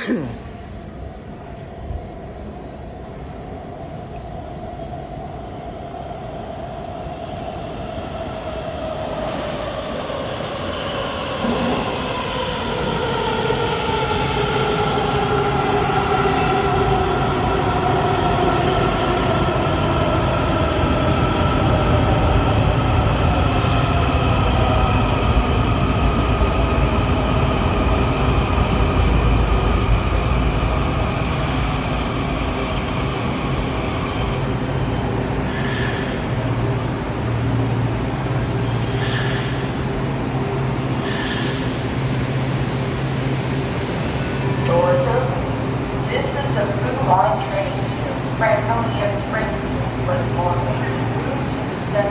Doors open. This is the Food Line train to Franconia Springs with more route to the center